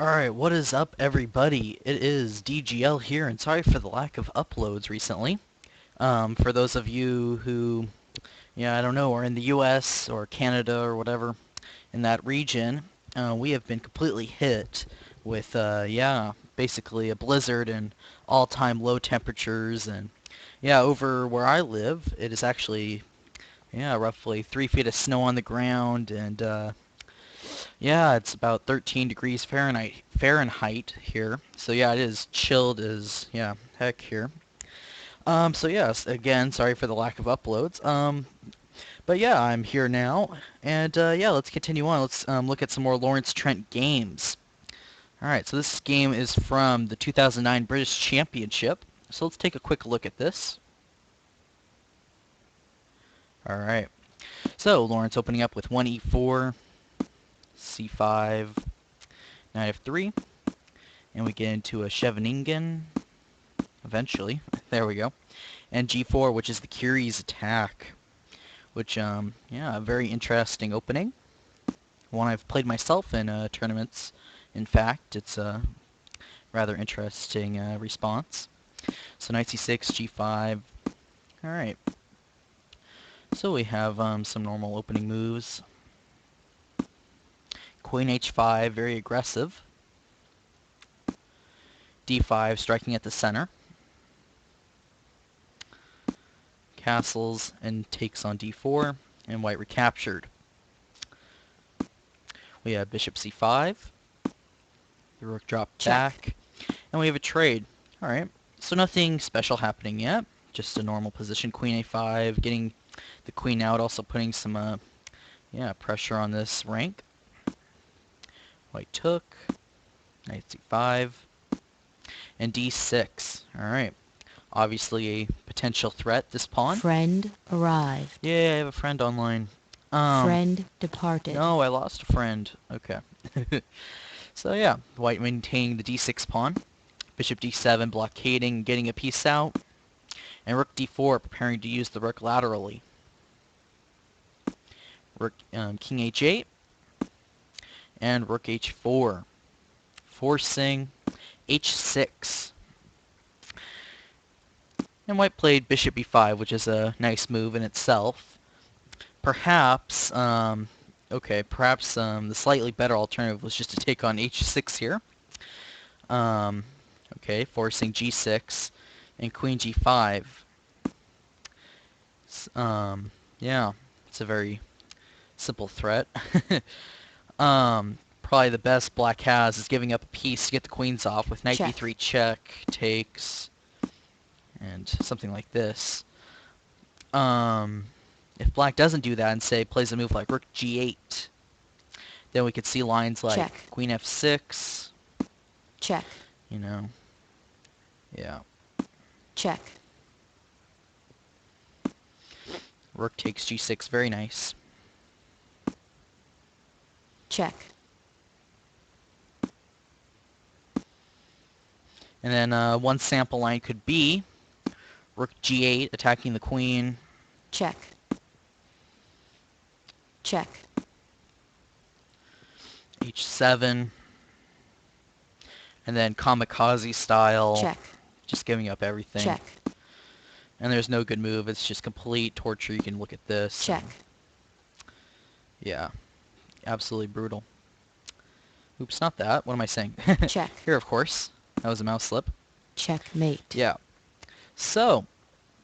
Alright, what is up everybody? It is DGL here, and sorry for the lack of uploads recently. For those of you who, I don't know, are in the US or Canada or whatever, in that region, we have been completely hit with, basically a blizzard and all-time low temperatures, and over where I live, it is actually, roughly 3 feet of snow on the ground, and, it's about 13 degrees Fahrenheit here. So yeah, it is chilled as heck here. So yes, again, sorry for the lack of uploads. But yeah, I'm here now, and let's continue on. Let's look at some more Lawrence Trent games. All right, so this game is from the 2009 British Championship. So let's take a quick look at this. All right. So Lawrence opening up with 1e4, c5, knight f3, and we get into a Scheveningen, eventually. There we go. And g4, which is the Curie's attack, which, a very interesting opening. One I've played myself in tournaments. In fact, it's a rather interesting response. So knight c6, g5. All right. So we have some normal opening moves. Queen h5, very aggressive. d5, striking at the center. Castles and takes on d4, and white recaptured. We have bishop c5. The rook dropped back, and we have a trade. All right, so nothing special happening yet. Just a normal position. Queen a5, getting the queen out, also putting some pressure on this rank. White took, knight c5, and d6. All right, obviously a potential threat, this pawn. Friend arrived. Yeah, I have a friend online. Friend departed. No, I lost a friend. Okay. So yeah, white maintaining the d6 pawn. Bishop d7 blockading, getting a piece out. And rook d4 preparing to use the rook laterally. Rook, king h8. And rook h4. Forcing h6. And white played bishop e5, which is a nice move in itself. Perhaps, the slightly better alternative was just to take on h6 here. Forcing g6 and queen g5. It's a very simple threat. Probably the best black has is giving up a piece to get the queens off with knight d3 check, takes, and something like this. If black doesn't do that and, say, plays a move like rook g8, then we could see lines like queen f6. Check. Check. Rook takes g6, very nice. Check. And then one sample line could be rook g8, attacking the queen. Check. Check. h7. And then kamikaze style. Check. Just giving up everything. Check. And there's no good move. It's just complete torture. You can look at this. Check. Yeah. Absolutely brutal. Oops, not that. What am I saying? Check. Here, of course. That was a mouse slip. Checkmate. Yeah. So,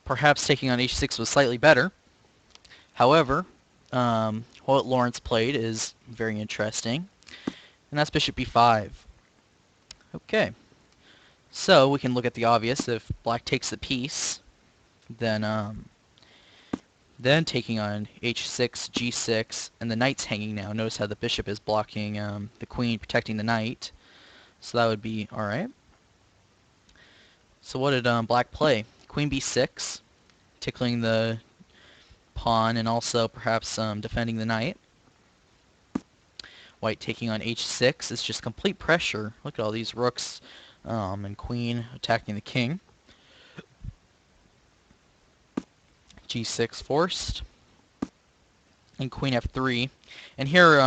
perhaps taking on h6 was slightly better. However, what Lawrence played is very interesting. And that's bishop b5. Okay. So, we can look at the obvious. If black takes the piece, then taking on h6, g6, and the knight's hanging now. Notice how the bishop is blocking the queen, protecting the knight. So that would be alright. So what did black play? Queen b6, tickling the pawn and also perhaps defending the knight. White taking on h6 is just complete pressure. Look at all these rooks and queen attacking the king. g6 forced. And queen f3. And here,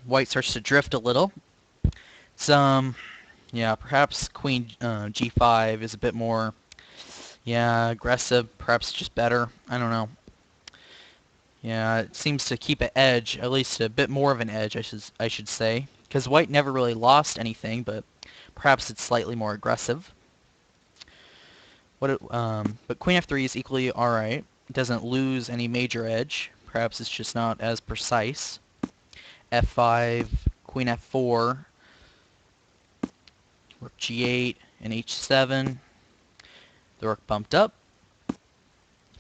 white starts to drift a little. Some, yeah, perhaps queen g5 is a bit more, yeah, aggressive, perhaps just better. I don't know. Yeah, it seems to keep an edge, at least a bit more of an edge, I should say, because white never really lost anything, but perhaps it's slightly more aggressive. But queen f3 is equally alright. It doesn't lose any major edge. Perhaps it's just not as precise. f5, queen f4, rook g8, and h7. The rook bumped up.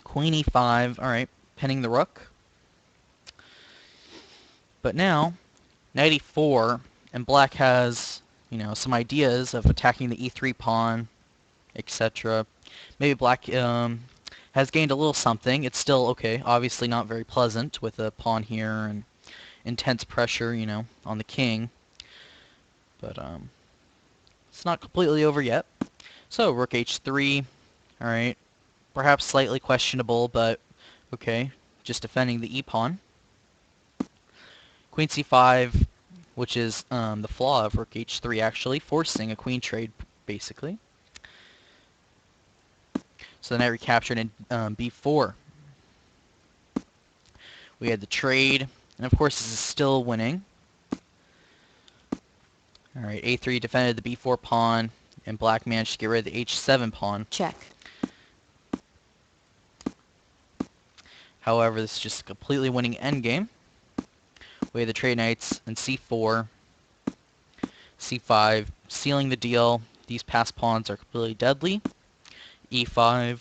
Queen e5, alright, pinning the rook. But now, knight e4, and black has, some ideas of attacking the e3 pawn, etc. Maybe black has gained a little something. It's still, okay, obviously not very pleasant with a pawn here and intense pressure, on the king. But it's not completely over yet. So rook h3, alright. Perhaps slightly questionable, but okay. Just defending the e-pawn. Queen c5, which is the flaw of rook h3 actually, forcing a queen trade, basically. So the knight recaptured in b4. We had the trade, and of course this is still winning. Alright, a3 defended the b4 pawn, and black managed to get rid of the h7 pawn. Check. However, this is just a completely winning endgame. We have the trade knights in c4, c5, sealing the deal. These passed pawns are completely deadly. e5,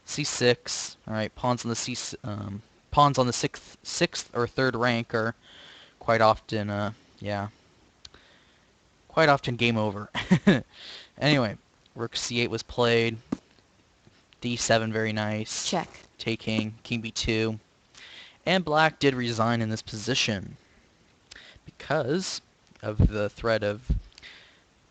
c6. Alright, pawns on the sixth or third rank are quite often, quite often game over. Anyway, rook c8 was played. d7, very nice. Check. Taking, king b2. And black did resign in this position because of the threat of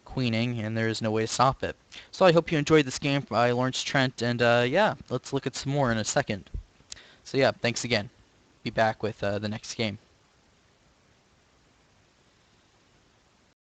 queening, and there is no way to stop it. So I hope you enjoyed this game by Lawrence Trent, and yeah, let's look at some more in a second. So yeah, thanks again. Be back with the next game.